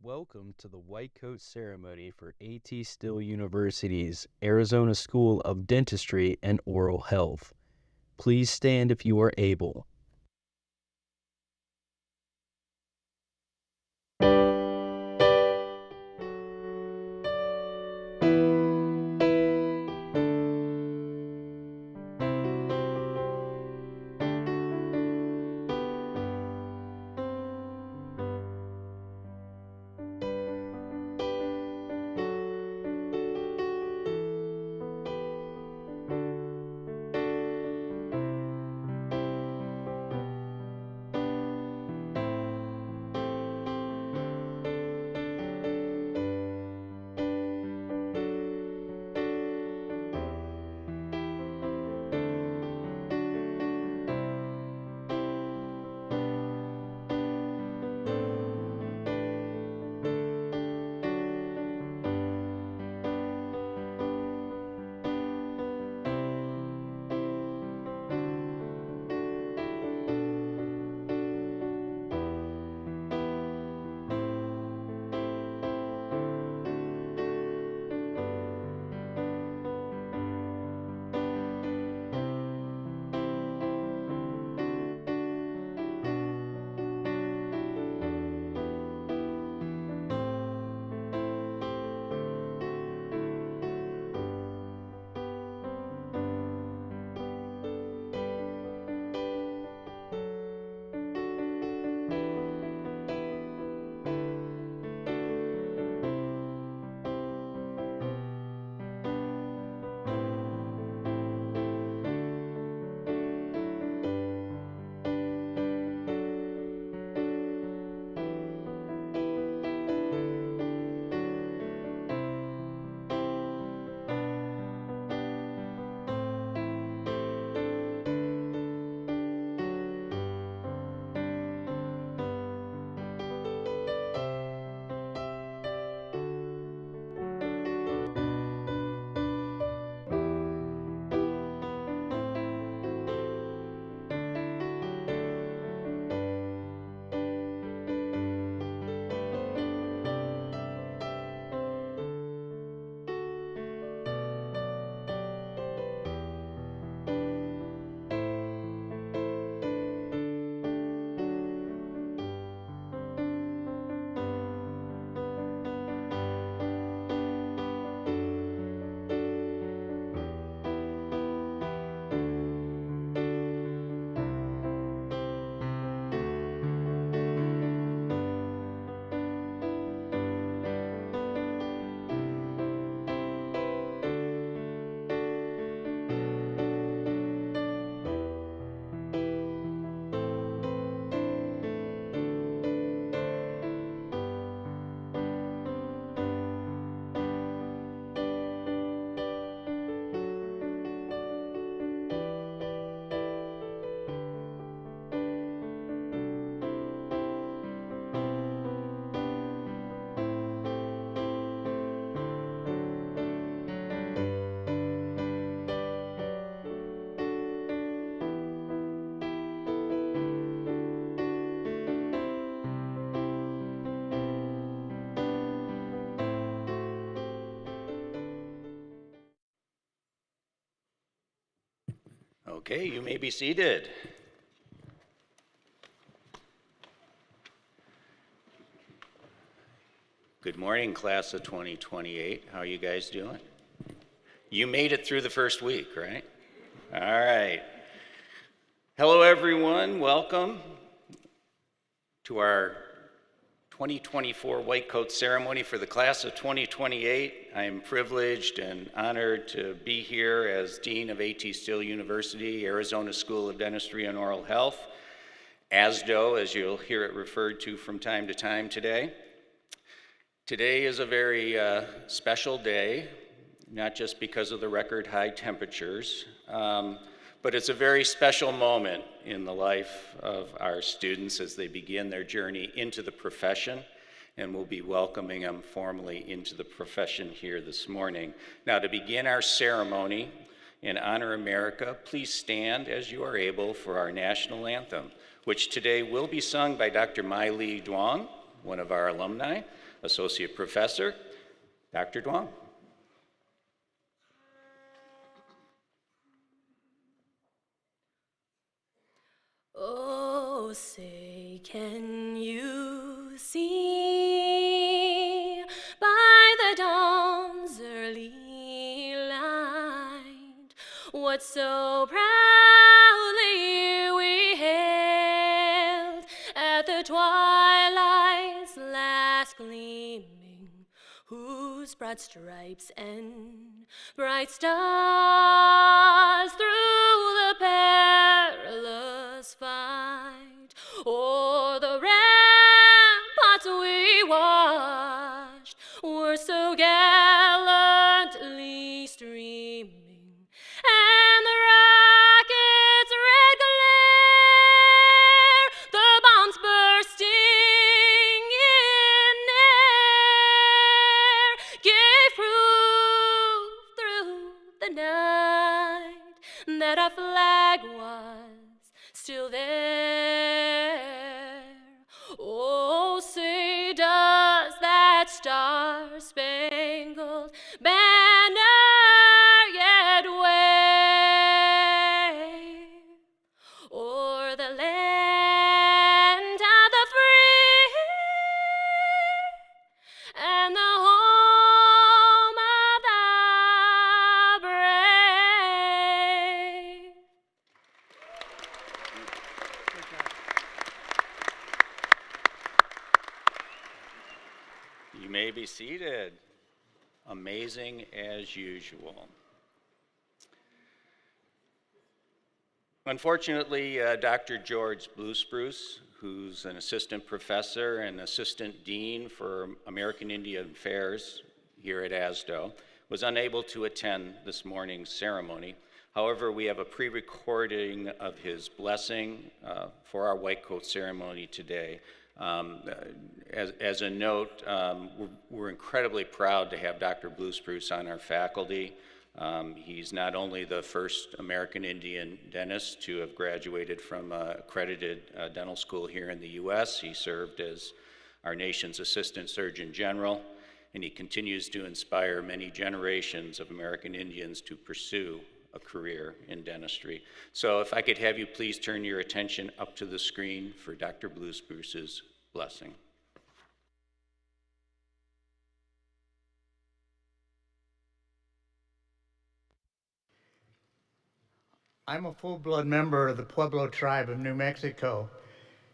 Welcome to the White Coat Ceremony for AT-STIL University's Arizona School of Dentistry and Oral Health. Please stand if you are able. Okay, you may be seated. Good morning, class of 2028. How are you guys doing? You made it through the first week, right? All right. Hello, everyone. Welcome to our 2024 White Coat Ceremony for the class of 2028. I am privileged and honored to be here as Dean of AT-STIL University, Arizona School of Dentistry and Oral Health, ASDOH, as you'll hear it referred to from time to time today. Today is a very special day, not just because of the record high temperatures, but it's a very special moment in the life of our students as they begin their journey into the profession and we'll be welcoming him formally into the profession here this morning. Now, to begin our ceremony in Honor America, please stand as you are able for our national anthem, which today will be sung by Dr. Mai Lee Duong, one of our alumni, Associate Professor. Dr. Duong. Oh, say, can you see by the dawn's early light what so proudly we hailed at the twilight's last gleaming, whose broad stripes and bright stars through the perilous fight o'er the ramparts we watched were so gallantly streaming, and the rocket's red glare, the bombs bursting in air, gave proof through the night that our flag was still there. Oh, say, does that star-spangled banner yet wave o'er the land of the free and the home of the brave? You may be seated. Amazing as usual. Unfortunately, Dr. George Bluespruce, who's an assistant professor and assistant dean for American Indian Affairs here at ASDOH, was unable to attend this morning's ceremony. However, we have a pre-recording of his blessing for our white coat ceremony today. As a note, we're incredibly proud to have Dr. Bluespruce on our faculty. He's not only the first American Indian dentist to have graduated from accredited dental school here in the U.S., he served as our nation's Assistant Surgeon General, and he continues to inspire many generations of American Indians to pursue a career in dentistry. So if I could have you please turn your attention up to the screen for Dr. Bluespruce's blessing. I'm a full-blood member of the Pueblo tribe of New Mexico,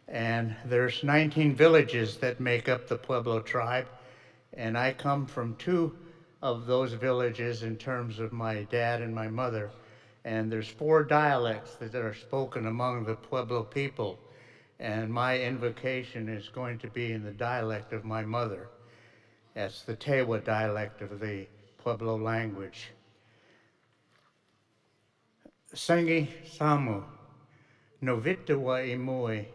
and there's 19 villages that make up the Pueblo tribe, and I come from 2 of those villages in terms of my dad and my mother, and there's 4 dialects that are spoken among the Pueblo people, and my invocation is going to be in the dialect of my mother. That's the Tewa dialect of the Pueblo language. Sangi Samu, Novitawa Imui,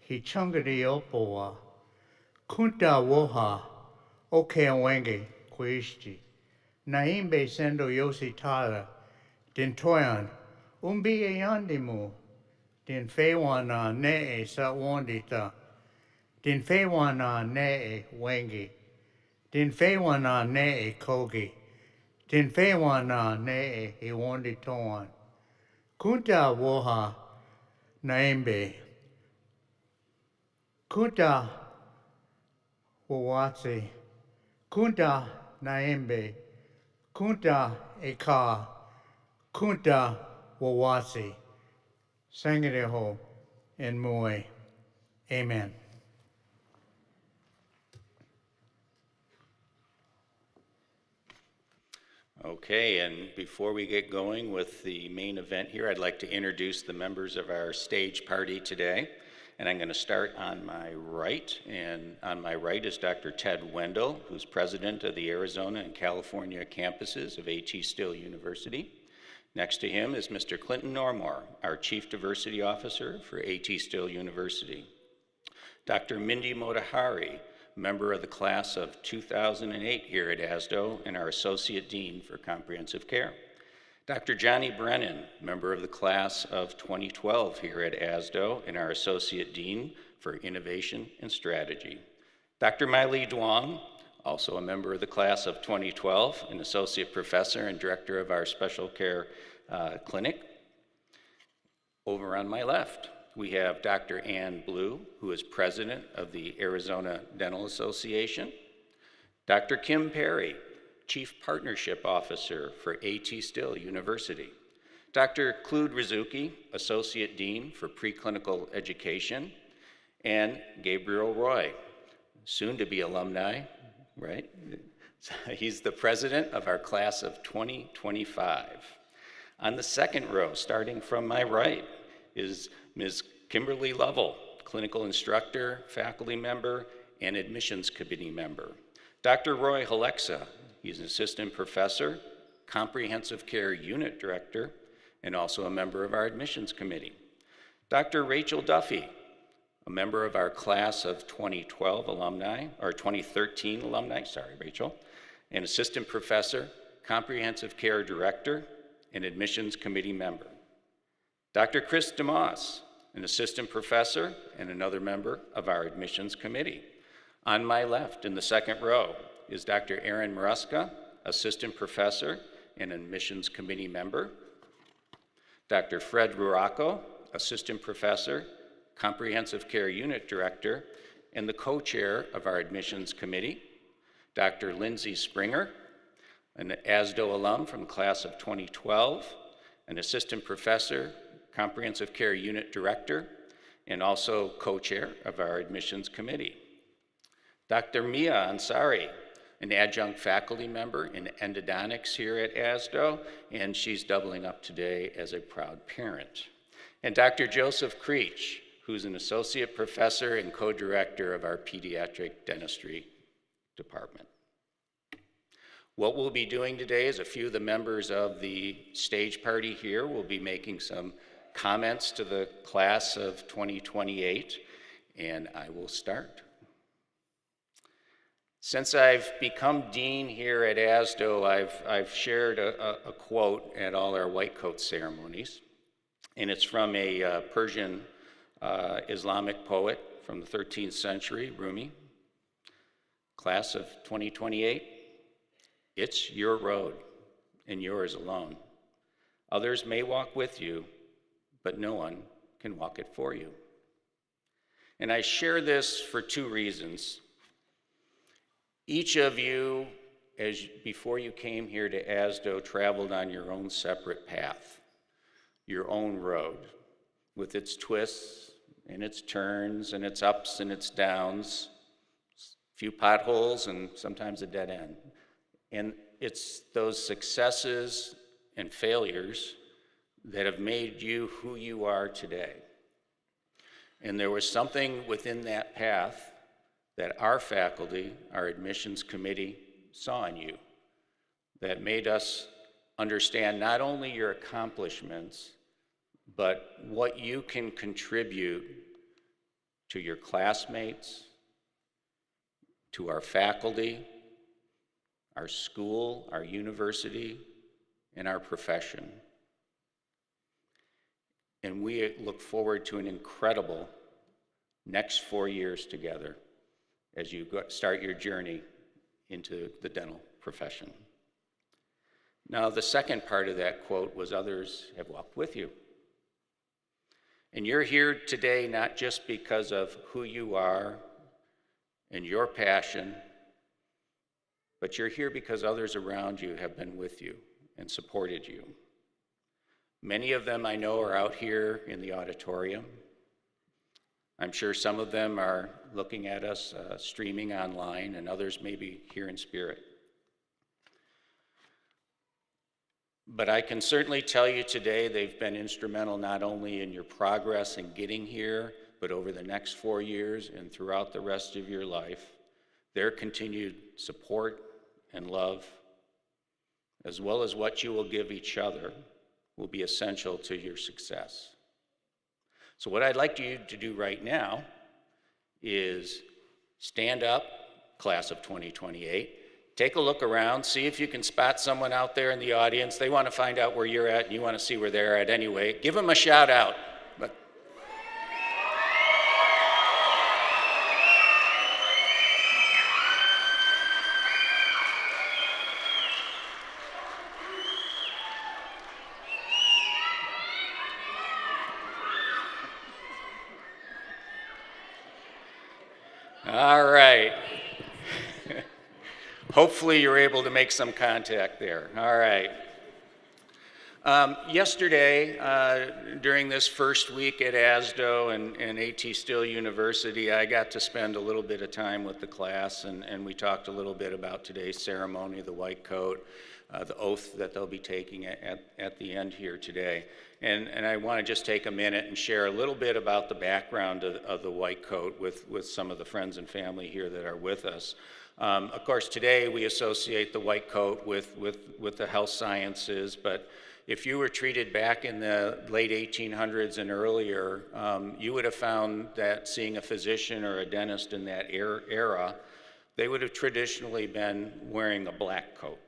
Hichungadi Opoa, Kunta Woha, Okeawengi, Quishti, Naimbe Sendo Yosi Tala, Dintoyan, Umbi Eyandimu, Din Fewana Nee Sawandita, Din Fewana Nee Wengi, Din Fewana Nee Kogi, Din Fewana Nee Iwanditoan, Kunta Woha Naimbe, Kunta Wawatsi, Kunta Naimbe, Kunta Eka, Kunta Wawatsi, Sangareho and Mui. Amen. Okay, and before we get going with the main event here, I'd like to introduce the members of our stage party today. And I'm going to start on my right. And on my right is Dr. Ted Wendell, who's president of the Arizona and California campuses of AT-Still University. Next to him is Mr. Clinton Normore, our Chief Diversity Officer for AT-Still University. Dr. Mindy Motahari, member of the class of 2008 here at ASDOH and our Associate Dean for Comprehensive Care. Dr. Johnny Brennan, member of the class of 2012 here at ASDOH and our Associate Dean for Innovation and Strategy. Dr. Miley Duong, also a member of the class of 2012, an Associate Professor and Director of our Special Care Clinic. Over on my left, we have Dr. Ann Blue, who is President of the Arizona Dental Association. Dr. Kim Perry, Chief Partnership Officer for ATSU-ASDOH University. Dr. Claude Rizuki, Associate Dean for Preclinical Education. And Gabriel Roy, soon-to-be alumni, right? He's the president of our class of 2025. On the second row, starting from my right, is Ms. Kimberly Lovell, clinical instructor, faculty member, and admissions committee member. Dr. Roy Halexa, he's an assistant professor, comprehensive care unit director, and also a member of our admissions committee. Dr. Rachel Duffy, a member of our class of 2012 alumni, or 2013 alumni, sorry, Rachel, an assistant professor, comprehensive care director, and admissions committee member. Dr. Chris DeMoss, an assistant professor and another member of our admissions committee. On my left, in the second row, is Dr. Aaron Maruska, assistant professor and admissions committee member. Dr. Fred Ruracco, assistant professor, comprehensive care unit director, and the co-chair of our admissions committee. Dr. Lindsay Springer, an ASDOH alum from the class of 2012, an assistant professor, comprehensive care unit director, and also co-chair of our admissions committee. Dr. Mia Ansari, an adjunct faculty member in endodontics here at ASDOH, and she's doubling up today as a proud parent. And Dr. Joseph Creech, who's an associate professor and co-director of our pediatric dentistry department. What we'll be doing today is a few of the members of the stage party here will be making some comments to the class of 2028, and I will start. Since I've become dean here at ASDOH, I've shared a quote at all our white coat ceremonies, and it's from a Persian Islamic poet from the 13th century, Rumi. Class of 2028, it's your road and yours alone. Others may walk with you, but no one can walk it for you. And I share this for two reasons. Each of you, before you came here to ASDOH, traveled on your own separate path, your own road, with its twists and its turns and its ups and its downs, a few potholes and sometimes a dead end. And it's those successes and failures that have made you who you are today. And there was something within that path that our faculty, our admissions committee, saw in you that made us understand not only your accomplishments, but what you can contribute to your classmates, to our faculty, our school, our university, and our profession. And we look forward to an incredible next 4 years together as you start your journey into the dental profession. Now, the second part of that quote was, others have walked with you. And you're here today not just because of who you are and your passion, but you're here because others around you have been with you and supported you. Many of them I know are out here in the auditorium. I'm sure some of them are looking at us streaming online, and others may be here in spirit. But I can certainly tell you today they've been instrumental not only in your progress in getting here, but over the next 4 years and throughout the rest of your life. Their continued support and love, as well as what you will give each other, will be essential to your success. So what I'd like you to do right now is stand up class of 2028. Take a look around, see if you can spot someone out there in the audience. They want to find out where you're at, and you want to see where they're at anyway. Give them a shout out. But all right. Hopefully you're able to make some contact there. All right. Yesterday, during this first week at ASDOH and AT-Still University, I got to spend a little bit of time with the class, and we talked a little bit about today's ceremony, the white coat, the oath that they'll be taking at the end here today. And I want to just take a minute and share a little bit about the background of the white coat with some of the friends and family here that are with us. Of course, today we associate the white coat with the health sciences, but if you were treated back in the late 1800s and earlier, you would have found that seeing a physician or a dentist in that era, they would have traditionally been wearing a black coat.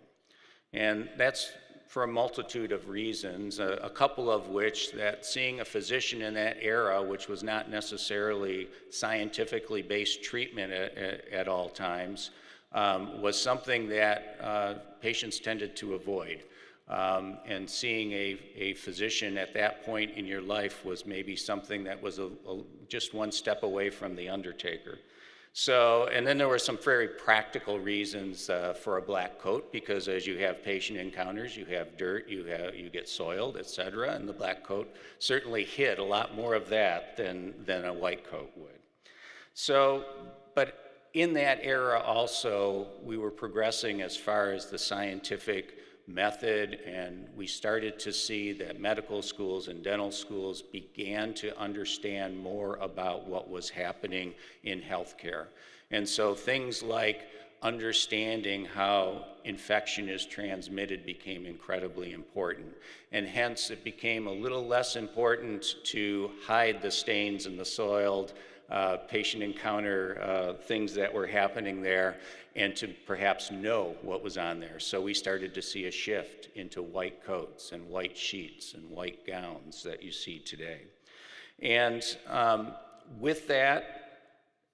And that's for a multitude of reasons, a couple of which that seeing a physician in that era, which was not necessarily scientifically based treatment at all times, was something that patients tended to avoid. And seeing a physician at that point in your life was maybe something that was just one step away from the undertaker. So, and then there were some very practical reasons for a black coat, because as you have patient encounters, you have dirt, you get soiled, et cetera, and the black coat certainly hid a lot more of that than a white coat would. So, but in that era also, we were progressing as far as the scientific method, and we started to see that medical schools and dental schools began to understand more about what was happening in healthcare. And so things like understanding how infection is transmitted became incredibly important. And hence it became a little less important to hide the stains in the soiled patient encounter things that were happening there, and to perhaps know what was on there. So we started to see a shift into white coats and white sheets and white gowns that you see today. And with that,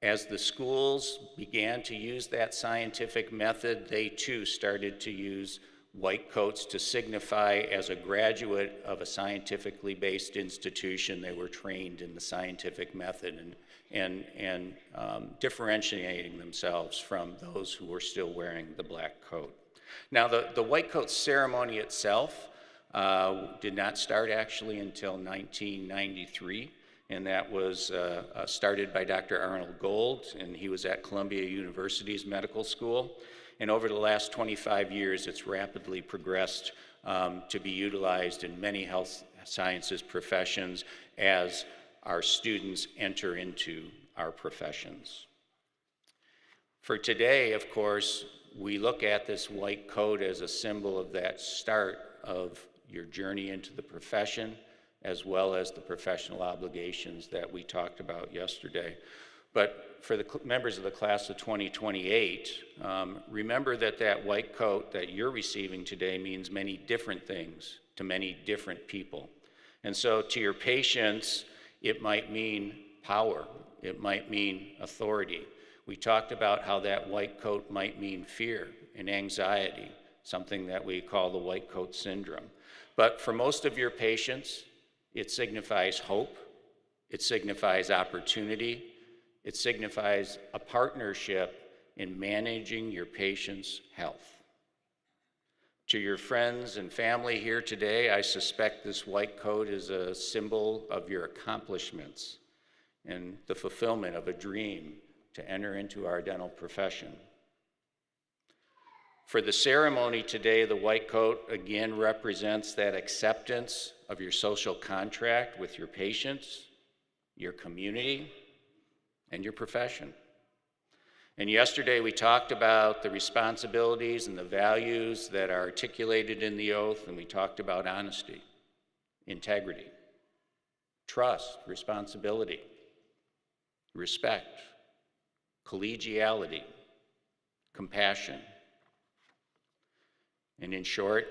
as the schools began to use that scientific method, they too started to use white coats to signify, as a graduate of a scientifically based institution, they were trained in the scientific method and differentiating themselves from those who were still wearing the black coat. Now, the white coat ceremony itself did not start actually until 1993, and that was started by Dr. Arnold Gold, and he was at Columbia University's medical school. And over the last 25 years, it's rapidly progressed to be utilized in many health sciences professions as our students enter into our professions. For today, of course, we look at this white coat as a symbol of that start of your journey into the profession, as well as the professional obligations that we talked about yesterday. But for the members of the class of 2028, remember that that white coat that you're receiving today means many different things to many different people. And so to your patients, it might mean power. It might mean authority. We talked about how that white coat might mean fear and anxiety, something that we call the white coat syndrome. But for most of your patients, it signifies hope. It signifies opportunity. It signifies a partnership in managing your patient's health. To your friends and family here today, I suspect this white coat is a symbol of your accomplishments and the fulfillment of a dream to enter into our dental profession. For the ceremony today, the white coat again represents that acceptance of your social contract with your patients, your community, and your profession. And yesterday we talked about the responsibilities and the values that are articulated in the oath, and we talked about honesty, integrity, trust, responsibility, respect, collegiality, compassion. And in short,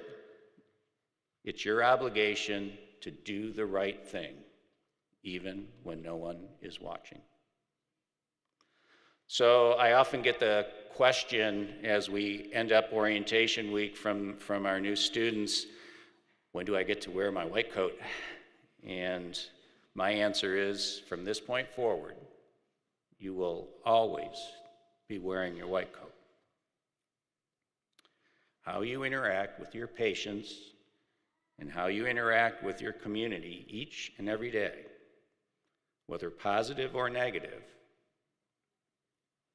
it's your obligation to do the right thing, even when no one is watching. So I often get the question as we end up orientation week from our new students, when do I get to wear my white coat? And my answer is, from this point forward, you will always be wearing your white coat. How you interact with your patients and how you interact with your community each and every day, whether positive or negative,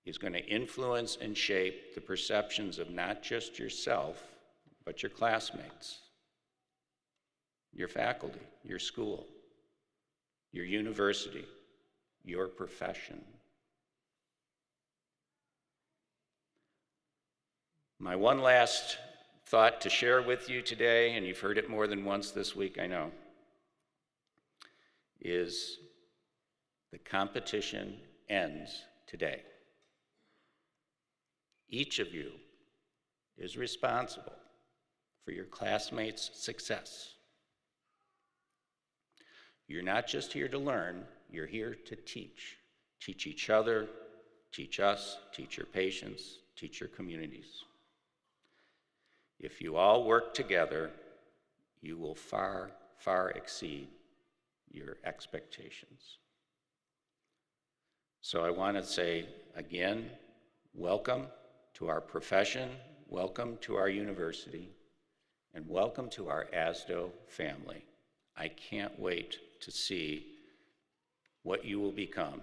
is going to influence and shape the perceptions of not just yourself, but your classmates, your faculty, your school, your university, your profession. My one last thought to share with you today, and you've heard it more than once this week, I know, is the competition ends today. Each of you is responsible for your classmates' success. You're not just here to learn, you're here to teach. Teach each other, teach us, teach your patients, teach your communities. If you all work together, you will far, far exceed your expectations. So I want to say again, welcome to our profession, welcome to our university, and welcome to our ASDOH family. I can't wait to see what you will become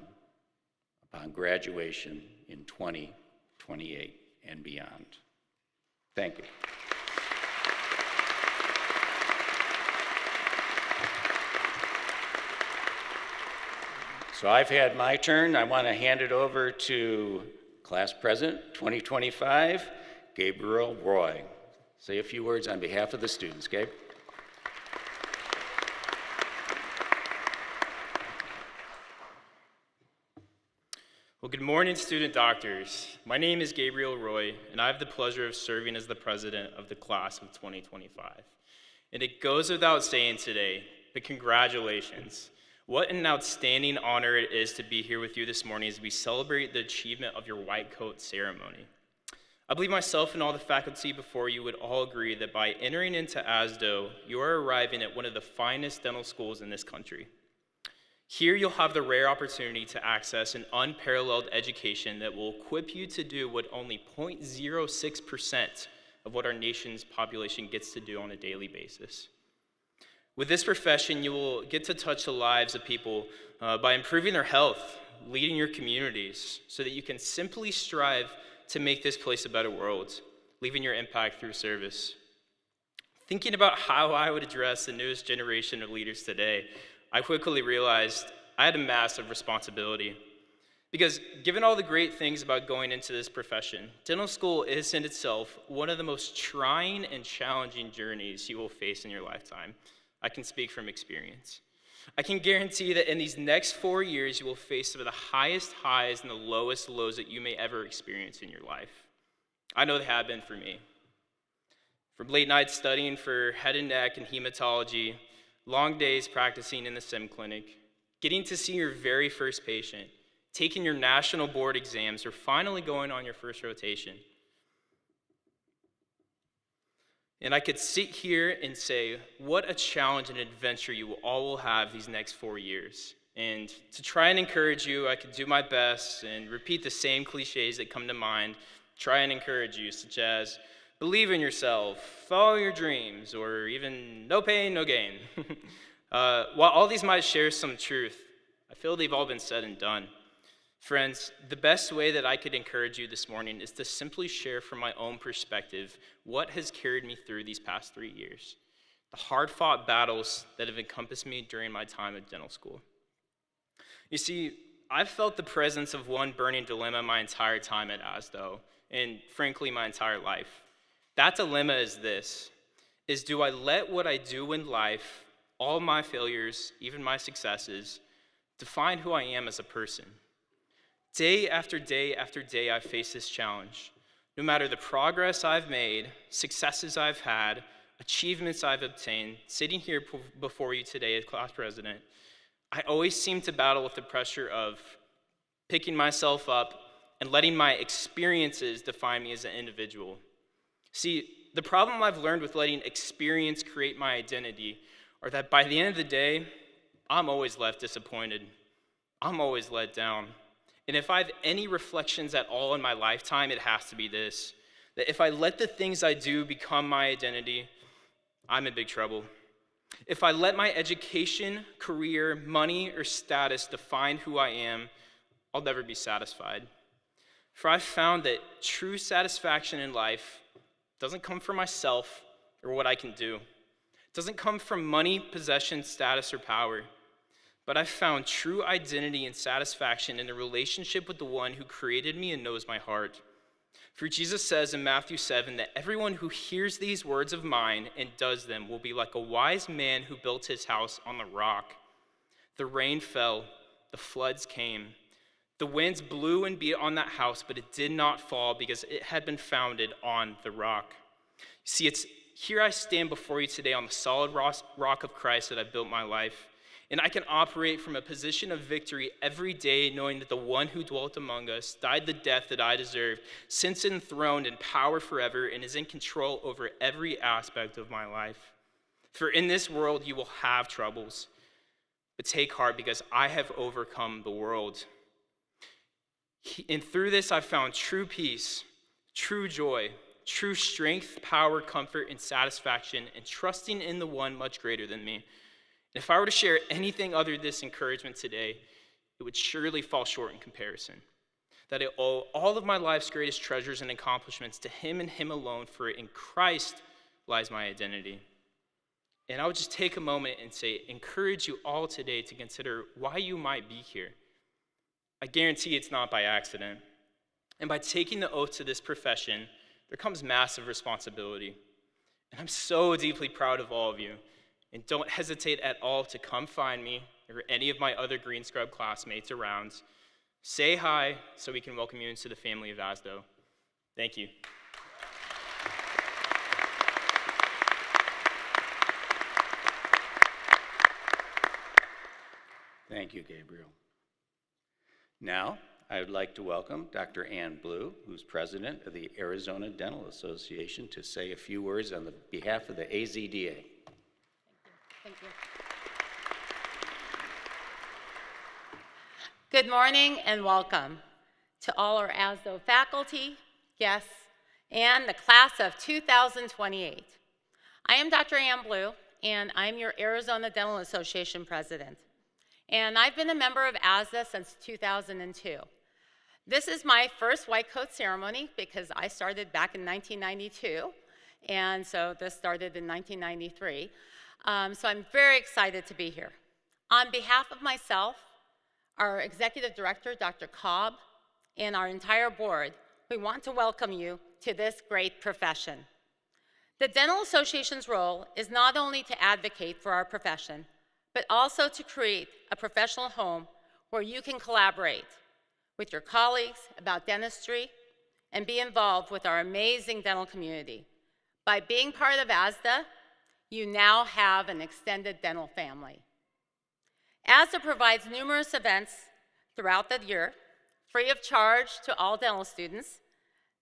upon graduation in 2028 and beyond. Thank you. So I've had my turn. I want to hand it over to Class President 2025, Gabriel Roy. Say a few words on behalf of the students, Gabe. Well, good morning, student doctors. My name is Gabriel Roy, and I have the pleasure of serving as the president of the class of 2025. And it goes without saying today, but congratulations. What an outstanding honor it is to be here with you this morning as we celebrate the achievement of your white coat ceremony. I believe myself and all the faculty before you would all agree that by entering into ASDOH, you are arriving at one of the finest dental schools in this country. Here you'll have the rare opportunity to access an unparalleled education that will equip you to do what only 0.06% of what our nation's population gets to do on a daily basis. With this profession, you will get to touch the lives of people by improving their health, leading your communities, so that you can simply strive to make this place a better world, leaving your impact through service. Thinking about how I would address the newest generation of leaders today, I quickly realized I had a massive responsibility. Because given all the great things about going into this profession, dental school is in itself one of the most trying and challenging journeys you will face in your lifetime. I can speak from experience. I can guarantee that in these next 4 years, you will face some of the highest highs and the lowest lows that you may ever experience in your life. I know they have been for me. From late nights studying for head and neck and hematology, long days practicing in the sim clinic, getting to see your very first patient, taking your national board exams, or finally going on your first rotation. And I could sit here and say, what a challenge and adventure you all will have these next 4 years. And to try and encourage you, I could do my best and repeat the same cliches that come to mind, try and encourage you, such as, believe in yourself, follow your dreams, or even no pain, no gain. While all these might share some truth, I feel they've all been said and done. Friends, the best way that I could encourage you this morning is to simply share from my own perspective what has carried me through these past 3 years, the hard-fought battles that have encompassed me during my time at dental school. You see, I've felt the presence of one burning dilemma my entire time at ASDOH, and frankly, my entire life. That dilemma is this, is do I let what I do in life, all my failures, even my successes, define who I am as a person? Day after day after day, I face this challenge. No matter the progress I've made, successes I've had, achievements I've obtained, sitting here before you today as class president, I always seem to battle with the pressure of picking myself up and letting my experiences define me as an individual. See, the problem I've learned with letting experience create my identity are that by the end of the day, I'm always left disappointed. I'm always let down. And if I have any reflections at all in my lifetime, it has to be this: that if I let the things I do become my identity, I'm in big trouble. If I let my education, career, money, or status define who I am, I'll never be satisfied. For I've found that true satisfaction in life doesn't come from myself or what I can do. It doesn't come from money, possession, status, or power. But I've found true identity and satisfaction in the relationship with the one who created me and knows my heart. For Jesus says in Matthew 7 that everyone who hears these words of mine and does them will be like a wise man who built his house on the rock. The rain fell, the floods came. The winds blew and beat on that house, but it did not fall because it had been founded on the rock. See, it's here I stand before you today on the solid rock of Christ that I built my life. And I can operate from a position of victory every day, knowing that the one who dwelt among us died the death that I deserved, sits enthroned in power forever, and is in control over every aspect of my life. For in this world you will have troubles, but take heart because I have overcome the world. And through this I've found true peace, true joy, true strength, power, comfort, and satisfaction, and trusting in the one much greater than me. If I were to share anything other than this encouragement today, it would surely fall short in comparison. That I owe all of my life's greatest treasures and accomplishments to him and him alone, for in Christ lies my identity. And I would just take a moment and encourage you all today to consider why you might be here. I guarantee it's not by accident. And by taking the oath to this profession, there comes massive responsibility. And I'm so deeply proud of all of you. And don't hesitate at all to come find me or any of my other Green Scrub classmates around. Say hi so we can welcome you into the family of ASDOH. Thank you. Thank you, Gabriel. Now, I would like to welcome Dr. Ann Blue, who's president of the Arizona Dental Association, to say a few words on the behalf of the AZDA. Thank you. Good morning and welcome to all our ASDOH faculty, guests, and the class of 2028. I am Dr. Ann Blue, and I'm your Arizona Dental Association president. And I've been a member of ASDOH since 2002. This is my first white coat ceremony because I started back in 1992, and so this started in 1993. So I'm very excited to be here. On behalf of myself, our executive director, Dr. Cobb, and our entire board, we want to welcome you to this great profession. The Dental Association's role is not only to advocate for our profession, but also to create a professional home where you can collaborate with your colleagues about dentistry and be involved with our amazing dental community. By being part of ASDOH, you now have an extended dental family. ASDOH provides numerous events throughout the year, free of charge to all dental students,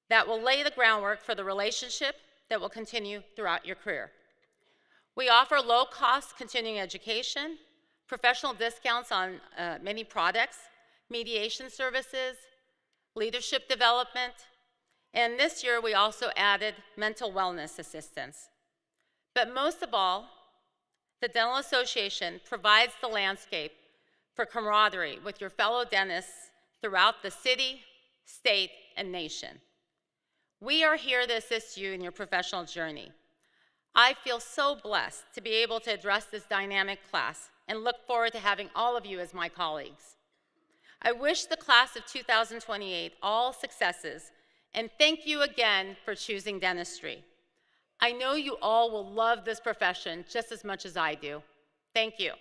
that will lay the groundwork for the relationship that will continue throughout your career. We offer low-cost continuing education, professional discounts on many products, mediation services, leadership development, and this year we also added mental wellness assistance. But most of all, the Dental Association provides the landscape for camaraderie with your fellow dentists throughout the city, state, and nation. We are here to assist you in your professional journey. I feel so blessed to be able to address this dynamic class and look forward to having all of you as my colleagues. I wish the class of 2028 all successes, and thank you again for choosing dentistry. I know you all will love this profession just as much as I do. Thank you.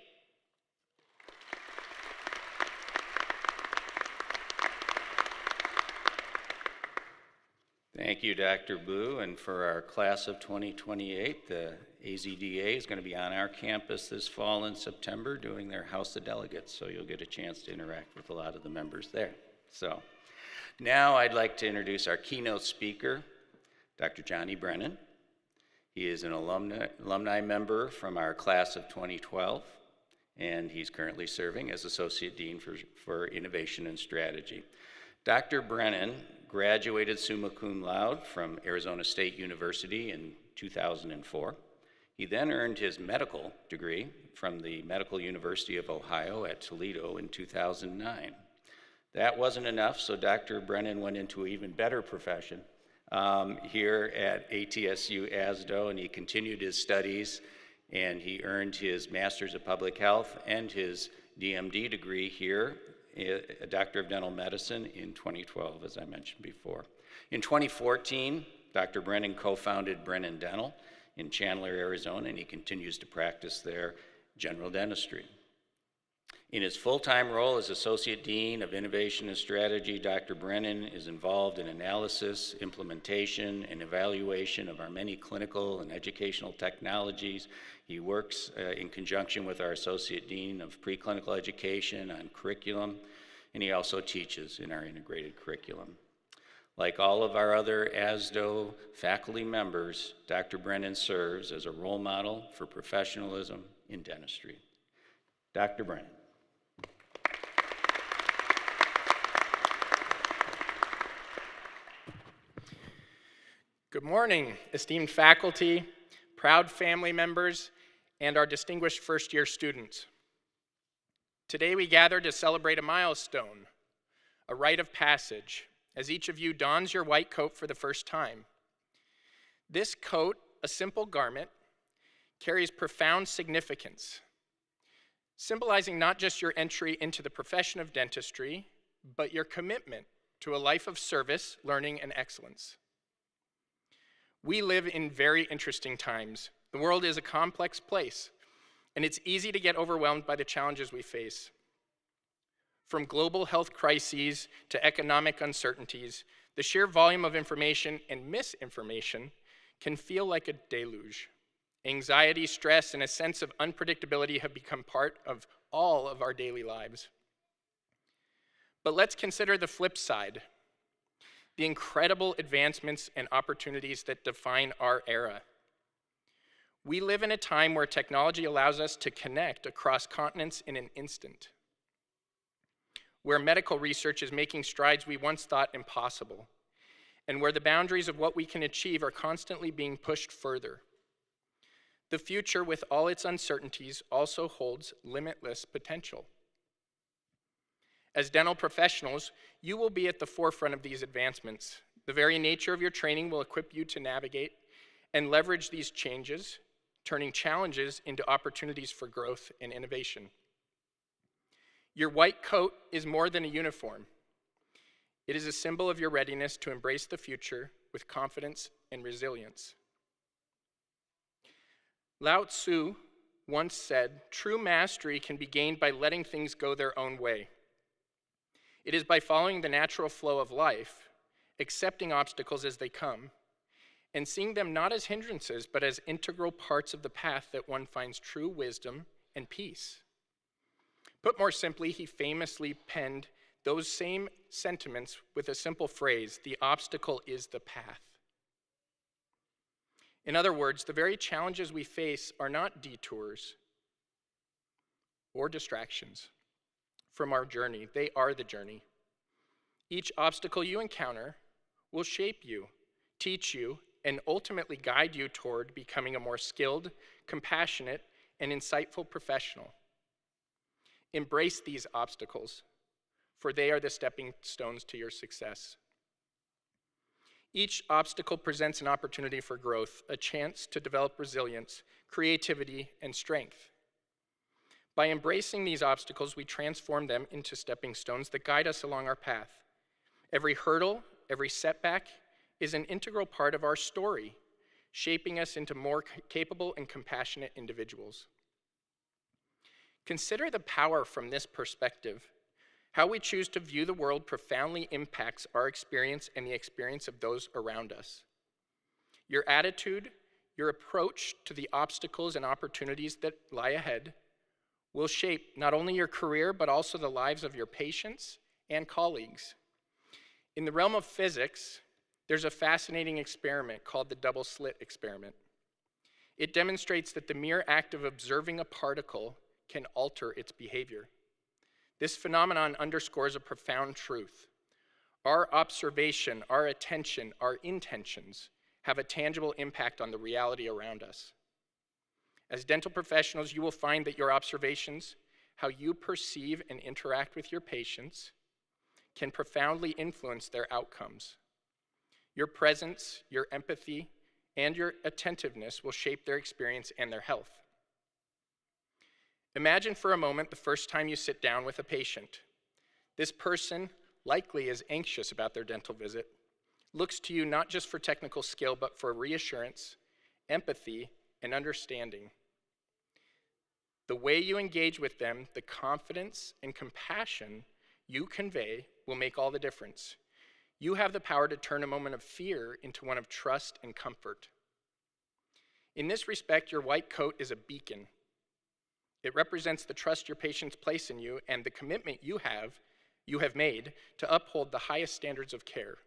Thank you, Dr. Boo. And for our class of 2028, the AZDA is going to be on our campus this fall in September doing their House of Delegates, so you'll get a chance to interact with a lot of the members there. So now I'd like to introduce our keynote speaker, Dr. Johnny Brennan. He is an alumni member from our class of 2012, and he's currently serving as Associate Dean for Innovation and Strategy. Dr. Brennan graduated summa cum laude from Arizona State University in 2004. He then earned his medical degree from the Medical University of Ohio at Toledo in 2009. That wasn't enough, so Dr. Brennan went into an even better profession here at ATSU-ASDOH, and he continued his studies, and he earned his Master's of Public Health and his DMD degree here, a Doctor of Dental Medicine, in 2012, as I mentioned before. In 2014, Dr. Brennan co-founded Brennan Dental in Chandler, Arizona, and he continues to practice there general dentistry. In his full-time role as Associate Dean of Innovation and Strategy, Dr. Brennan is involved in analysis, implementation, and evaluation of our many clinical and educational technologies. He works in conjunction with our Associate Dean of Preclinical Education on curriculum, and he also teaches in our integrated curriculum. Like all of our other ASDOH faculty members, Dr. Brennan serves as a role model for professionalism in dentistry. Dr. Brennan. Good morning, esteemed faculty, proud family members, and our distinguished first-year students. Today we gather to celebrate a milestone, a rite of passage, as each of you dons your white coat for the first time. This coat, a simple garment, carries profound significance, symbolizing not just your entry into the profession of dentistry, but your commitment to a life of service, learning, and excellence. We live in very interesting times. The world is a complex place, and it's easy to get overwhelmed by the challenges we face. From global health crises to economic uncertainties, the sheer volume of information and misinformation can feel like a deluge. Anxiety, stress, and a sense of unpredictability have become part of all of our daily lives. But let's consider the flip side. The incredible advancements and opportunities that define our era. We live in a time where technology allows us to connect across continents in an instant, where medical research is making strides we once thought impossible, and where the boundaries of what we can achieve are constantly being pushed further. The future, with all its uncertainties, also holds limitless potential. As dental professionals, you will be at the forefront of these advancements. The very nature of your training will equip you to navigate and leverage these changes, turning challenges into opportunities for growth and innovation. Your white coat is more than a uniform. It is a symbol of your readiness to embrace the future with confidence and resilience. Lao Tzu once said, "True mastery can be gained by letting things go their own way." It is by following the natural flow of life, accepting obstacles as they come, and seeing them not as hindrances, but as integral parts of the path that one finds true wisdom and peace. Put more simply, he famously penned those same sentiments with a simple phrase, "The obstacle is the path." In other words, the very challenges we face are not detours or distractions from our journey. They are the journey. Each obstacle you encounter will shape you, teach you, and ultimately guide you toward becoming a more skilled, compassionate, and insightful professional. Embrace these obstacles, for they are the stepping stones to your success. Each obstacle presents an opportunity for growth, a chance to develop resilience, creativity, and strength. By embracing these obstacles, we transform them into stepping stones that guide us along our path. Every hurdle, every setback is an integral part of our story, shaping us into more capable and compassionate individuals. Consider the power from this perspective. How we choose to view the world profoundly impacts our experience and the experience of those around us. Your attitude, your approach to the obstacles and opportunities that lie ahead will shape not only your career, but also the lives of your patients and colleagues. In the realm of physics, there's a fascinating experiment called the double slit experiment. It demonstrates that the mere act of observing a particle can alter its behavior. This phenomenon underscores a profound truth. Our observation, our attention, our intentions have a tangible impact on the reality around us. As dental professionals, you will find that your observations, how you perceive and interact with your patients, can profoundly influence their outcomes. Your presence, your empathy, and your attentiveness will shape their experience and their health. Imagine for a moment the first time you sit down with a patient. This person likely is anxious about their dental visit, looks to you not just for technical skill, but for reassurance, empathy, and understanding. The way you engage with them, the confidence and compassion you convey will make all the difference. You have the power to turn a moment of fear into one of trust and comfort. In this respect, your white coat is a beacon. It represents the trust your patients place in you and the commitment you have made to uphold the highest standards of care.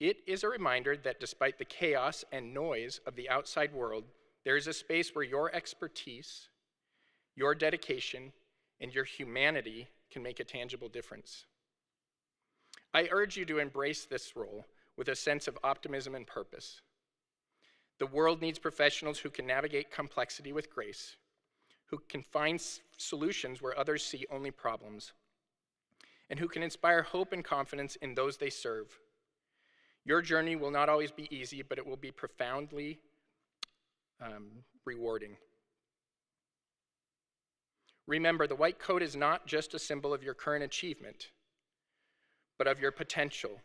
It is a reminder that despite the chaos and noise of the outside world, there is a space where your expertise, your dedication, and your humanity can make a tangible difference. I urge you to embrace this role with a sense of optimism and purpose. The world needs professionals who can navigate complexity with grace, who can find solutions where others see only problems, and who can inspire hope and confidence in those they serve. Your journey will not always be easy, but it will be profoundly rewarding. Remember, the white coat is not just a symbol of your current achievement, but of your potential.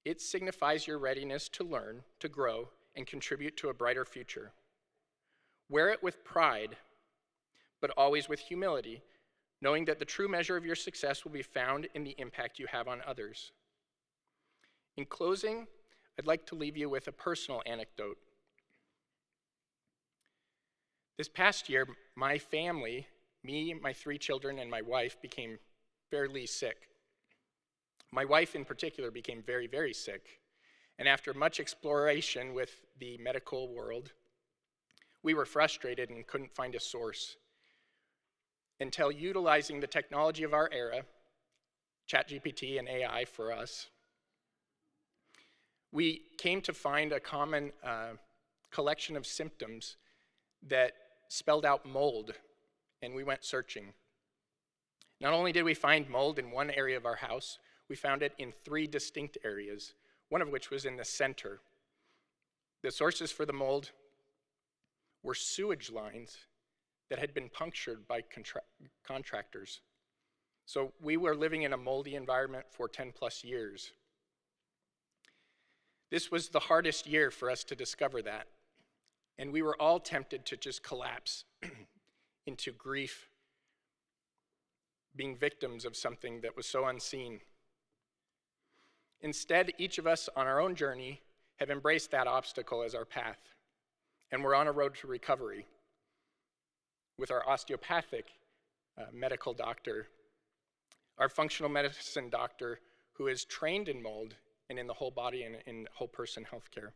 It signifies your readiness to learn, to grow, and contribute to a brighter future. Wear it with pride, but always with humility, knowing that the true measure of your success will be found in the impact you have on others. In closing, I'd like to leave you with a personal anecdote. This past year, my family, me, my 3 children, and my wife became fairly sick. My wife in particular became very, very sick. And after much exploration with the medical world, we were frustrated and couldn't find a source until utilizing the technology of our era, ChatGPT and AI for us, we came to find a common collection of symptoms that spelled out mold, and we went searching. Not only did we find mold in one area of our house, we found it in 3 distinct areas, one of which was in the center. The sources for the mold were sewage lines that had been punctured by contractors. So we were living in a moldy environment for 10 plus years. This was the hardest year for us to discover that. And we were all tempted to just collapse into grief, being victims of something that was so unseen. Instead, each of us on our own journey have embraced that obstacle as our path, and we're on a road to recovery with our osteopathic medical doctor, our functional medicine doctor who is trained in mold and in the whole body and in whole person healthcare.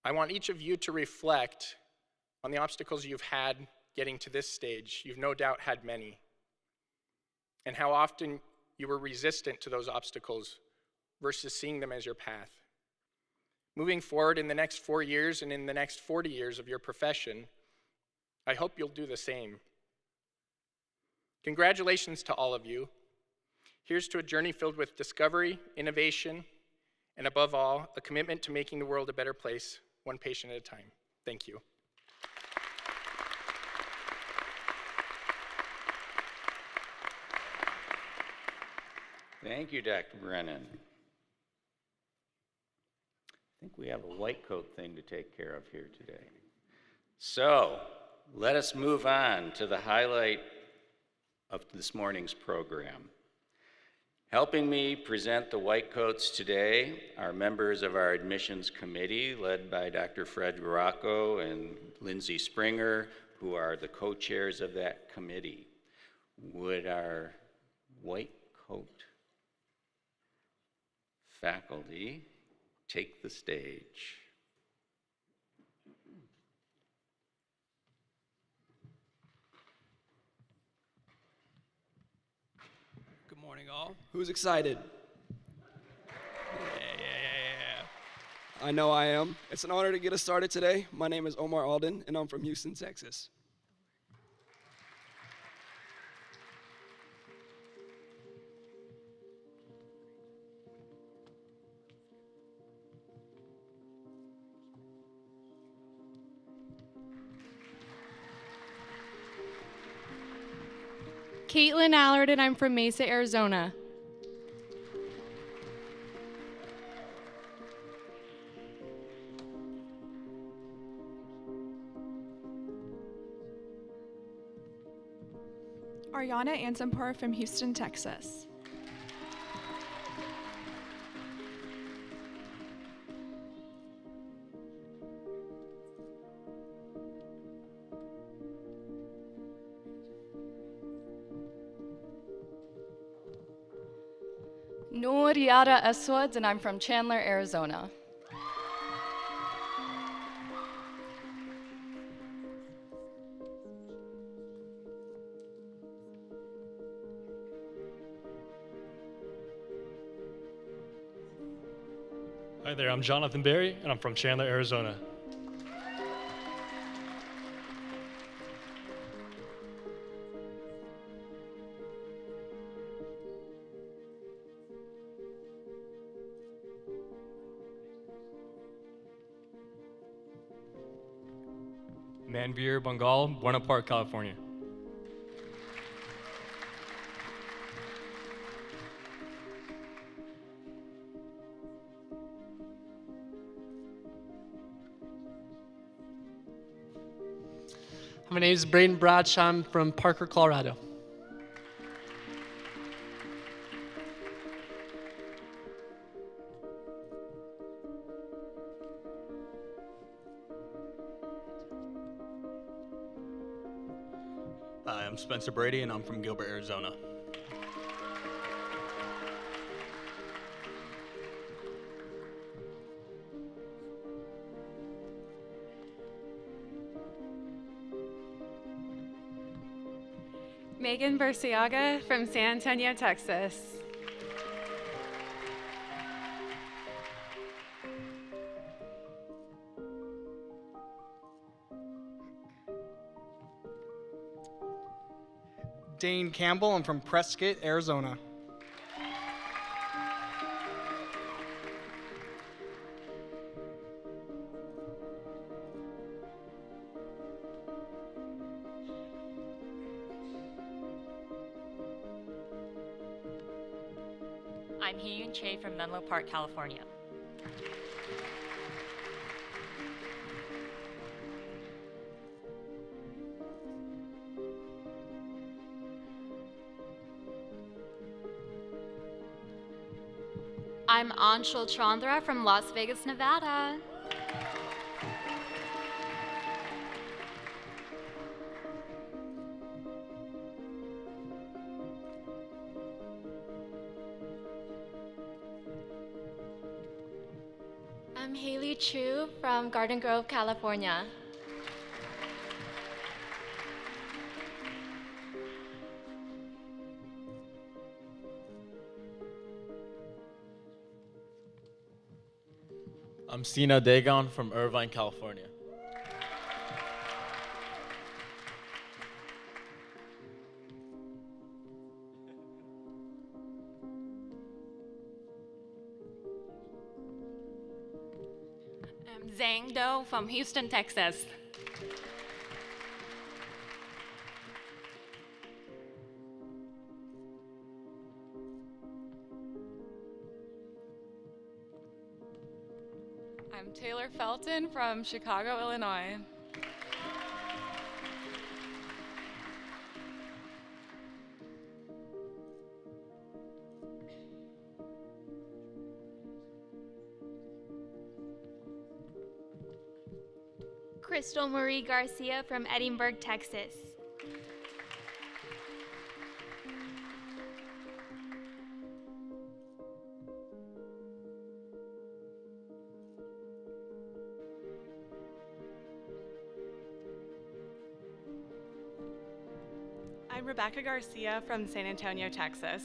I want each of you to reflect on the obstacles you've had getting to this stage. You've no doubt had many. And how often you were resistant to those obstacles versus seeing them as your path. Moving forward in the next 4 years and in the next 40 years of your profession, I hope you'll do the same. Congratulations to all of you. Here's to a journey filled with discovery, innovation, and above all, a commitment to making the world a better place, one patient at a time. Thank you. Thank you, Dr. Brennan. I think we have a white coat thing to take care of here today. So, let us move on to the highlight of this morning's program. Helping me present the white coats today are members of our admissions committee led by Dr. Fred Rocco and Lindsay Springer, who are the co-chairs of that committee. Would our white coat faculty take the stage? Good morning, all. Who's excited? I know I am. It's an honor to get us started today. My name is Omar Alden, and I'm from Houston, Texas. Caitlin Allard, and I'm from Mesa, Arizona. Ariana Ansampur from Houston, Texas. Noor Yara Aswad, and I'm from Chandler, Arizona. Hi there, I'm Jonathan Berry, and I'm from Chandler, Arizona. Manveer Bengal, Buena Park, California. My name is Braden Bradshaw. I'm from Parker, Colorado. Hi, I'm Spencer Brady, and I'm from Gilbert, Arizona. Megan Burciaga from San Antonio, Texas. Dane Campbell, I'm from Prescott, Arizona. I'm Hee-Yoon Che from Menlo Park, California. I'm Anshul Chandra from Las Vegas, Nevada. I'm Haley Chu from Garden Grove, California. I'm Sina Dagon from Irvine, California. I'm Zhang Do from Houston, Texas. I'm Taylor Felton from Chicago, Illinois. Crystal Marie Garcia from Edinburgh, Texas. I'm Rebecca Garcia from San Antonio, Texas.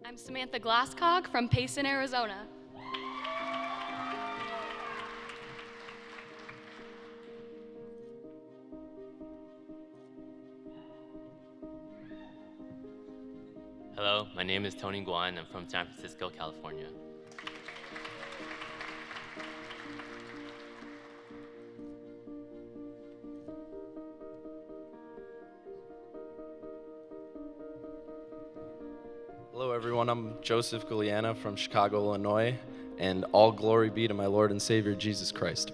I'm Samantha Glasscock from Payson, Arizona. Hello, my name is Tony Guan. I'm from San Francisco, California. Hello, everyone. I'm Joseph Guliana from Chicago, Illinois, and all glory be to my Lord and Savior, Jesus Christ.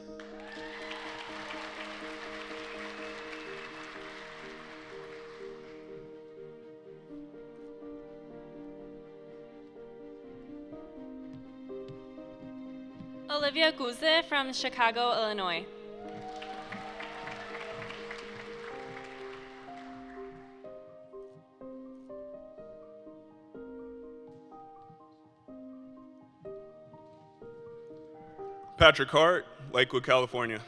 Olivia Guze from Chicago, Illinois. Patrick Hart, Lakewood, California.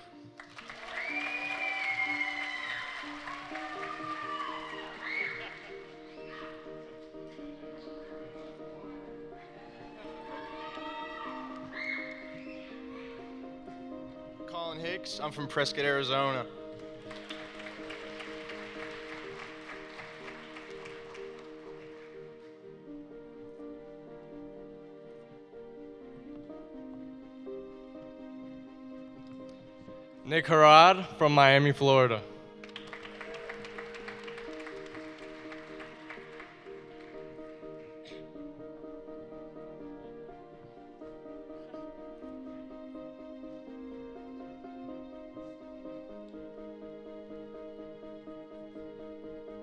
Colin Hicks, I'm from Prescott, Arizona. Nick Harad from Miami, Florida.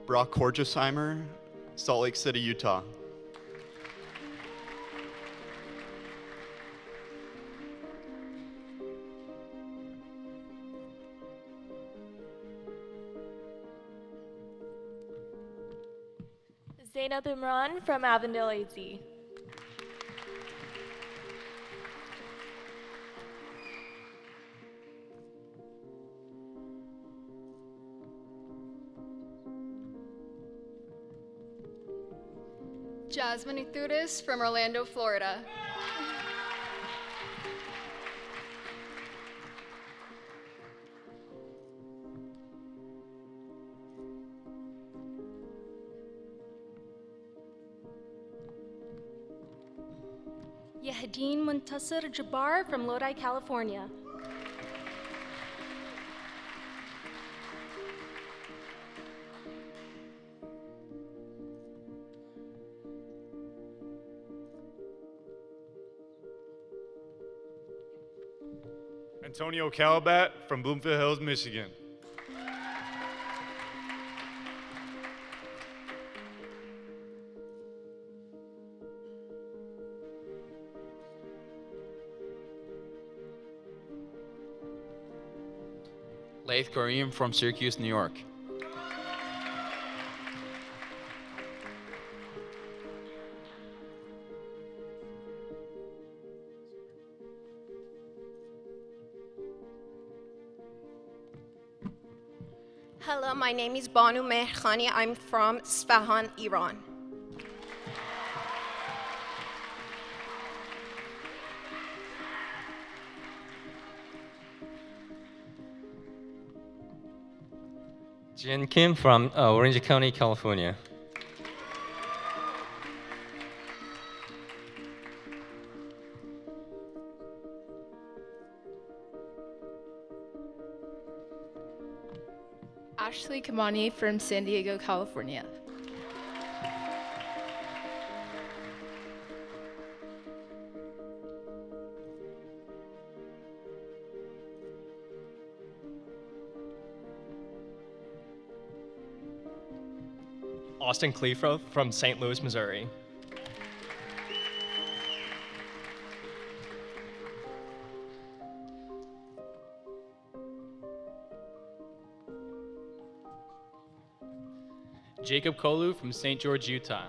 Brock Korjesheimer, Salt Lake City, Utah. Zainab Imran from Avondale, AZ. Jasmine Ithuris from Orlando, Florida. Yahdeen Muntasir Jabbar from Lodi, California. Antonio Calabat from Bloomfield Hills, Michigan. Laith Kareem from Syracuse, New York. Hello, my name is Banu Mehrkhani. I'm from Isfahan, Iran. Jin Kim from Orange County, California. Ashley Kamani from San Diego, California. Austin Cleafro from St. Louis, Missouri. Jacob Kolu from St. George, Utah.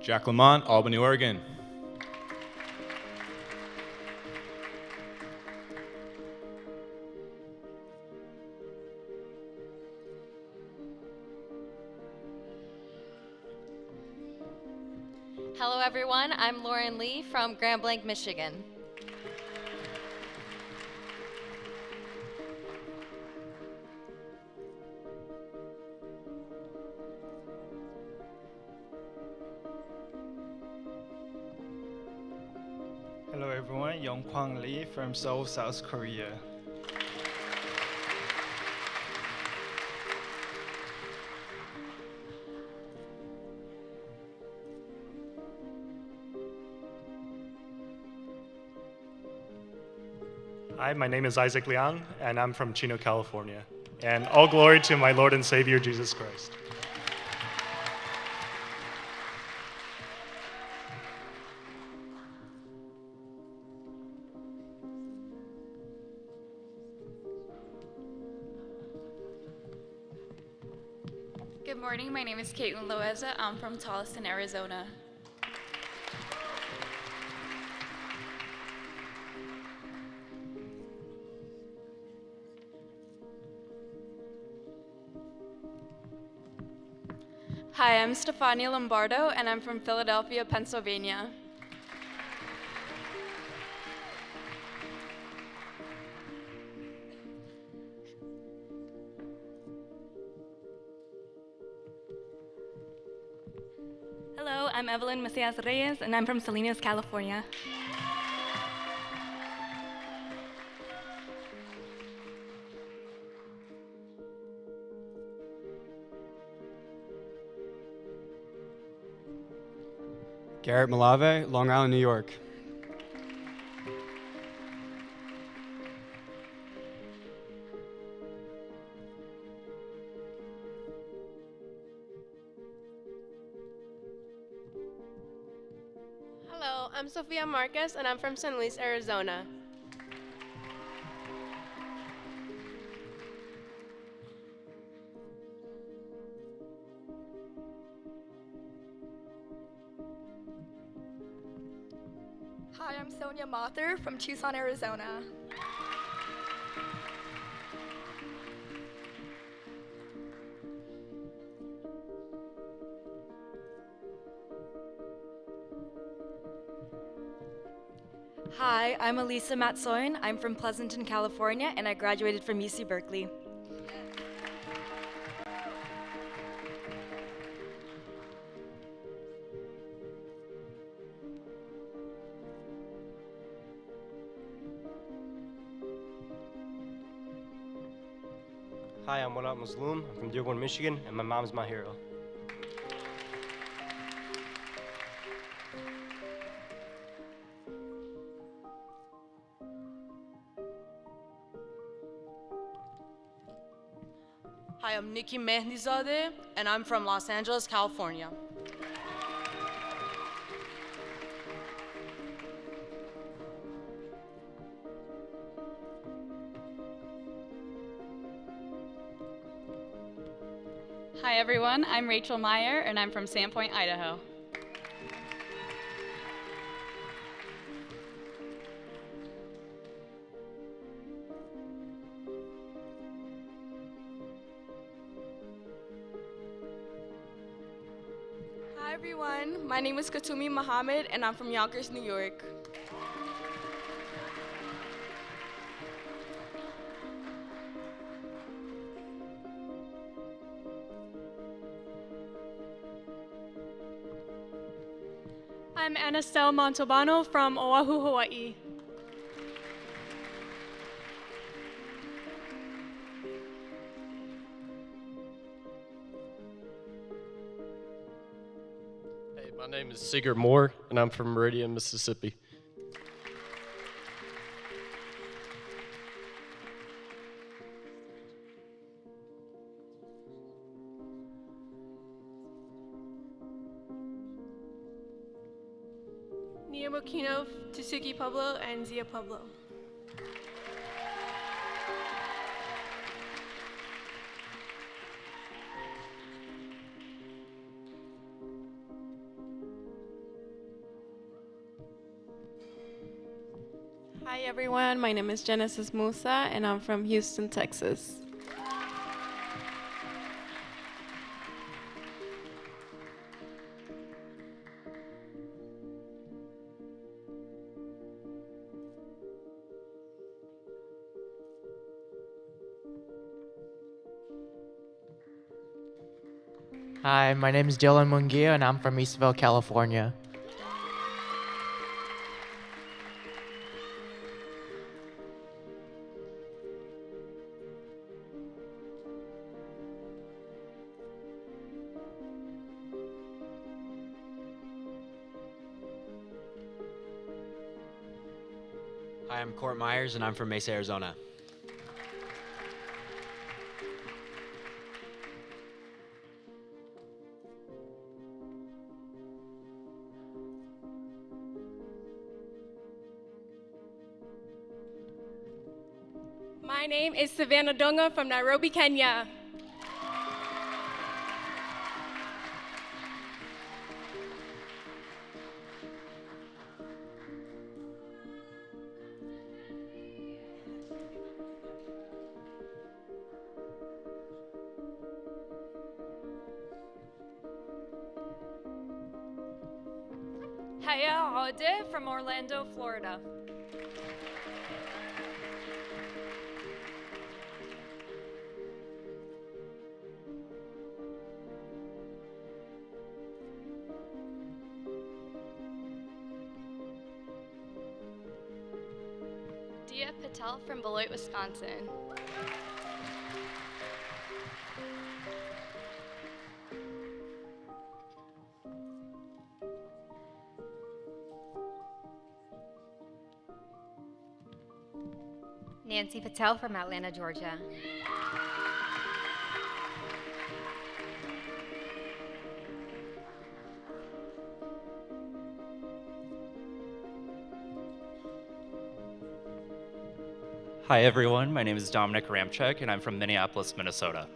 Jack Lamont, Albany, Oregon. Hello everyone, I'm Lauren Lee from Grand Blanc, Michigan. Hello everyone, Yongkwang Lee from Seoul, South Korea. Hi, my name is Isaac Liang, and I'm from Chino, California. And all glory to my Lord and Savior, Jesus Christ. Good morning, my name is Caitlin Loeza. I'm from Tolleson, Arizona. Hi, I'm Stefania Lombardo, and I'm from Philadelphia, Pennsylvania. Hello, I'm Evelyn Macias Reyes, and I'm from Salinas, California. Garrett Malave, Long Island, New York. Hello, I'm Sofia Marquez, and I'm from San Luis, Arizona. Hi, I'm Sonia Mather from Tucson, Arizona. Hi, I'm Elisa Matsoin. I'm from Pleasanton, California, and I graduated from UC Berkeley. Hi, I'm Walad Mazloom. I'm from Dearborn, Michigan, and my mom's my hero. Hi, I'm Nikki Mehnizadeh, and I'm from Los Angeles, California. Hi everyone, I'm Rachel Meyer, and I'm from Sandpoint, Idaho. Hi everyone, my name is Katumi Muhammad, and I'm from Yonkers, New York. I'm Anastel Montalbano from Oahu, Hawaii. My name is Sigurd Moore, and I'm from Meridian, Mississippi. Nia Mokino, Tsuki Pueblo, and Zia Pueblo. Hi everyone, my name is Genesis Musa and I'm from Houston, Texas. Hi, my name is Dylan Mungia and I'm from Eastville, California. Hi, I'm Court Myers, and I'm from Mesa, Arizona. My name is Savannah Dunga from Nairobi, Kenya. Haya Ode from Orlando, Florida. Dia Patel from Beloit, Wisconsin. Nancy Patel from Atlanta, Georgia. Hi everyone, my name is Dominic Ramchek and I'm from Minneapolis, Minnesota.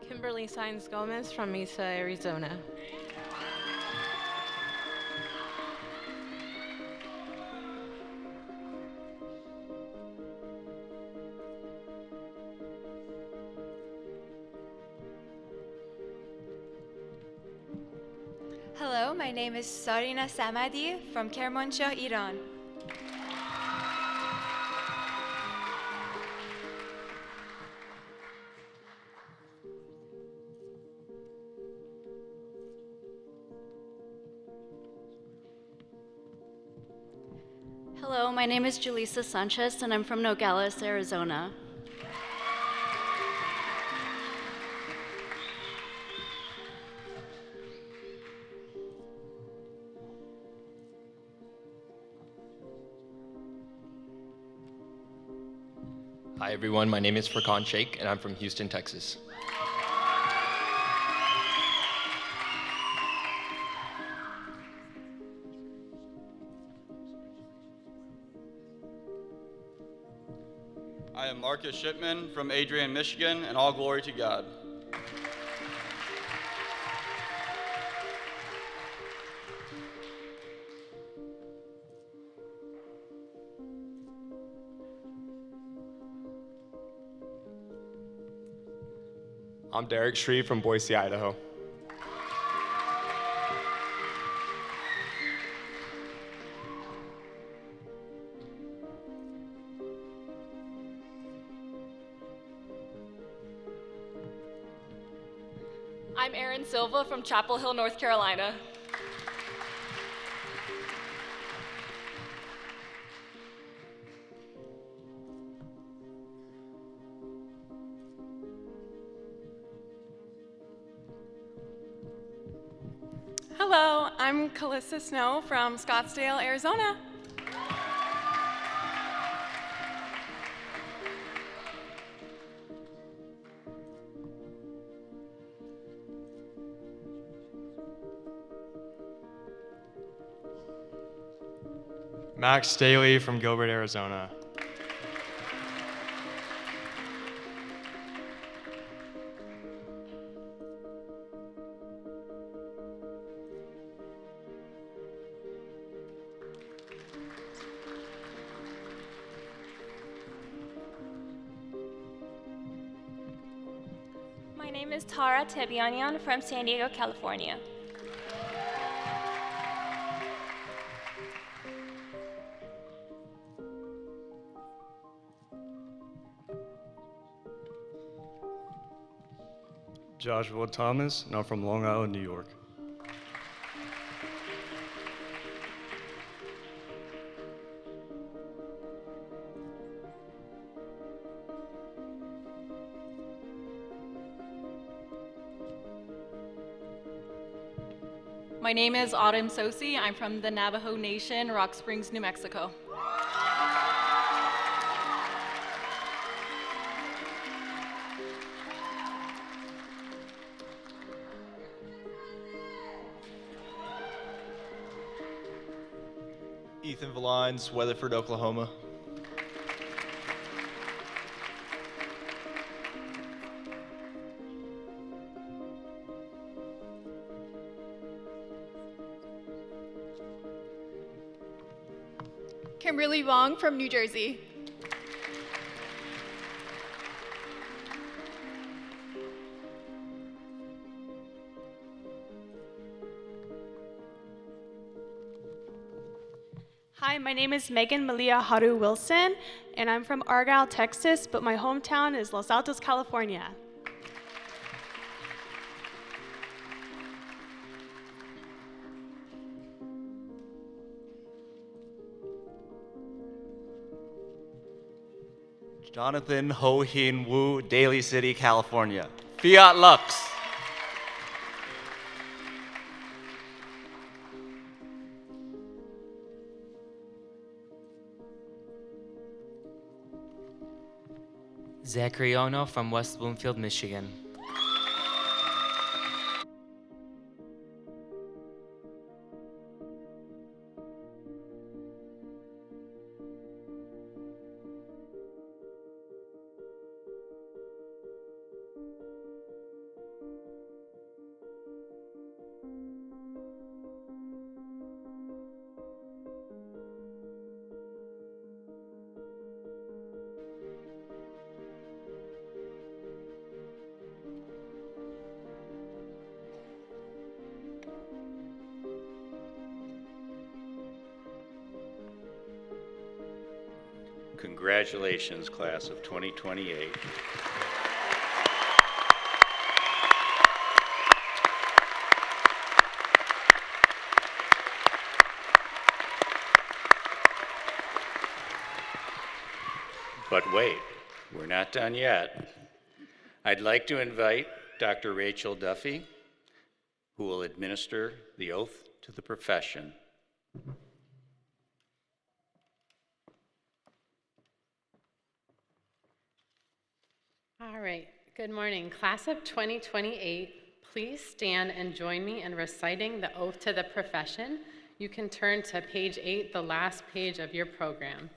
Kimberly Saenz Gomez from Mesa, Arizona. Hello, my name is Sarina Samadi from Kermanshah, Iran. Hello, my name is Julissa Sanchez and I'm from Nogales, Arizona. Hi everyone, my name is Furqan Sheikh and I'm from Houston, Texas. I am Marcus Shipman from Adrian, Michigan, and all glory to God. I'm Derek Shreve from Boise, Idaho. I'm Erin Silva from Chapel Hill, North Carolina. Hello, I'm Calissa Snow from Scottsdale, Arizona. Max Staley from Gilbert, Arizona. My name is Tara Tebianian from San Diego, California. Joshua Thomas, and I'm from Long Island, New York. My name is Autumn Sosi. I'm from the Navajo Nation, Rock Springs, New Mexico. Ethan Valines, Weatherford, Oklahoma. Kimberly Wong from New Jersey. Hi, my name is Megan Malia Haru Wilson, and I'm from Argyle, Texas, but my hometown is Los Altos, California. Jonathan Ho Hin Woo, Daly City, California. Fiat Lux. Zachary Ono from West Bloomfield, Michigan. Congratulations, class of 2028. But wait, we're not done yet. I'd like to invite Dr. Rachel Duffy, who will administer the oath to the profession. All right, good morning. Class of 2028, please stand and join me in reciting the oath to the profession. You can turn to page 8, the last page of your program.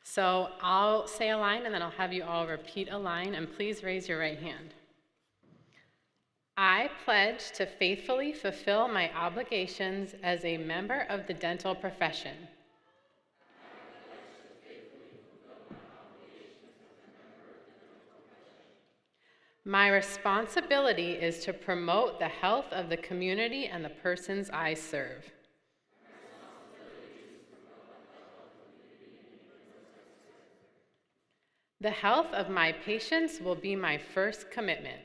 So I'll say a line and then I'll have you all repeat a line, and please raise your right hand. I pledge to faithfully fulfill my obligations as a member of the dental profession. My responsibility is to promote the health of the community and the persons I serve. The health of my patients will be my first commitment.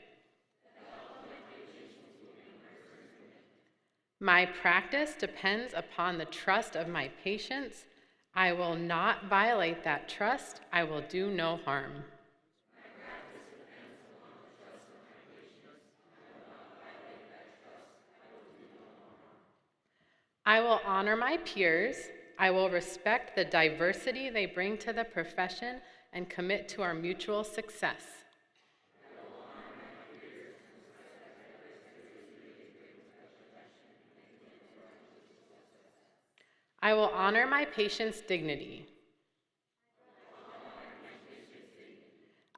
My practice depends upon the trust of my patients. I will not violate that trust. I will do no harm. I will honor my peers. I will respect the diversity they bring to the profession and commit to our mutual success. I will honor my patients' dignity.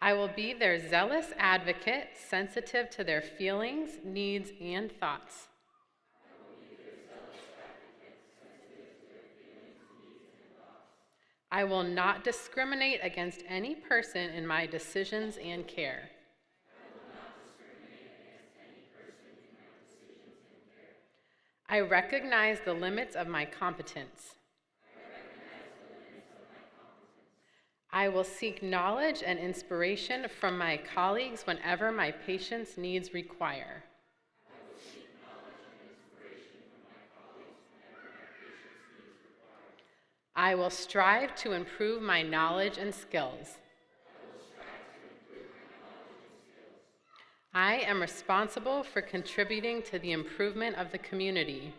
I will be their zealous advocate, sensitive to their feelings, needs, and thoughts. I will not discriminate against any person in my decisions and care. I recognize the limits of my competence. I will seek knowledge and inspiration from my colleagues whenever my patients' needs require. I will strive to improve my knowledge and skills. I am responsible for contributing to the improvement of the community.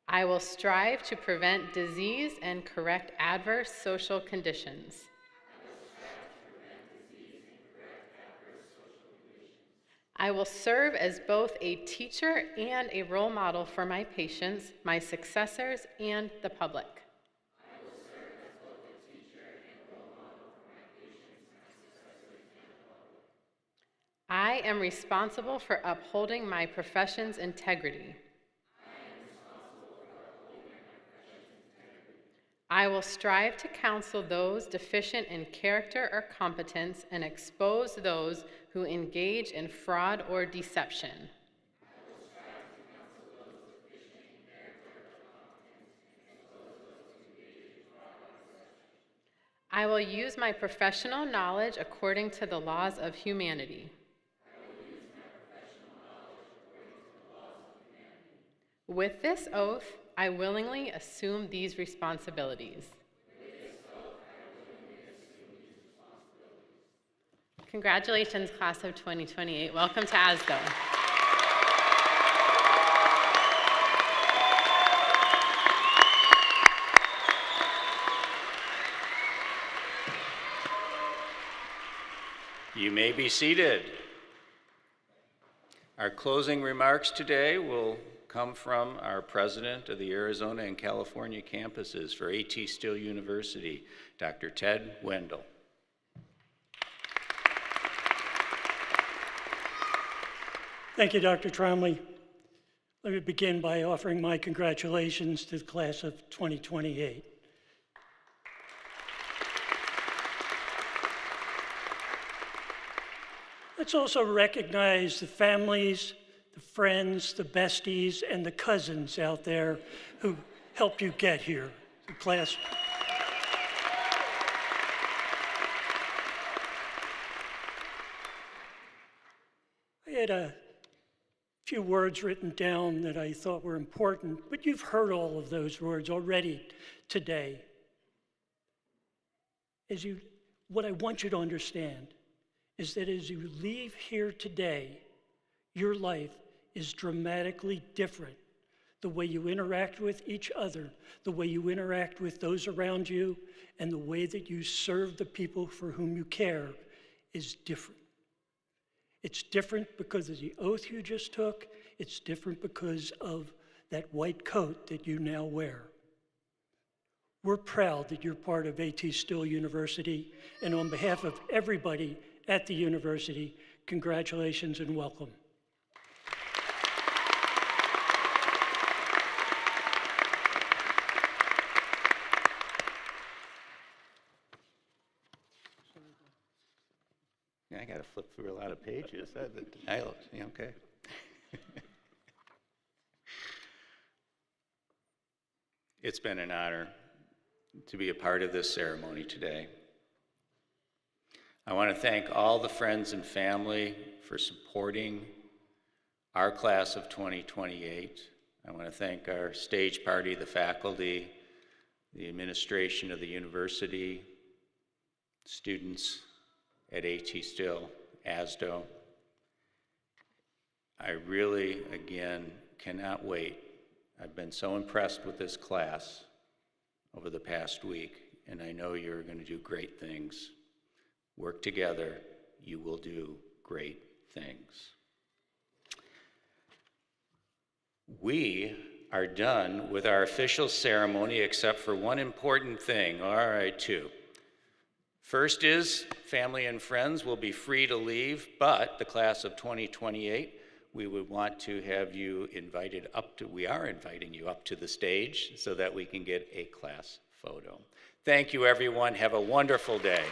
I will strive to prevent disease and correct adverse social conditions. I will serve as both a teacher and a role model for my patients, my successors, and the public. I am responsible for upholding my profession's integrity. I will strive to counsel those deficient in character or competence and expose those who engage in fraud or deception. I will use my professional knowledge according to the laws of humanity. With this oath, I willingly assume these responsibilities. Congratulations, class of 2028. Welcome to ASDOH. You may be seated. Our closing remarks today will come from our president of the Arizona and California campuses for AT-Still University, Dr. Ted Wendell. Thank you, Dr. Tromley. Let me begin by offering my congratulations to the class of 2028. Let's also recognize the families, the friends, the besties, and the cousins out there who helped you get here. The class. I had a few words written down that I thought were important, but you've heard all of those words already today. What I want you to understand is that as you leave here today, your life is dramatically different. The way you interact with each other, the way you interact with those around you, and the way that you serve the people for whom you care is different. It's different because of the oath you just took. It's different because of that white coat that you now wear. We're proud that you're part of AT-Still University, and on behalf of everybody at the university, congratulations and welcome. I got to flip through a lot of pages. Okay. It's been an honor to be a part of this ceremony today. I want to thank all the friends and family for supporting our class of 2028. I want to thank our stage party, the faculty, the administration of the university, students at AT-Still, ASDOH. I really, again, cannot wait. I've been so impressed with this class over the past week, and I know you're going to do great things. Work together, you will do great things. We are done with our official ceremony except for one important thing. All right, two. First is family and friends will be free to leave, but the class of 2028, we would want to have you invited up to, we are inviting you up to the stage so that we can get a class photo. Thank you, everyone. Have a wonderful day.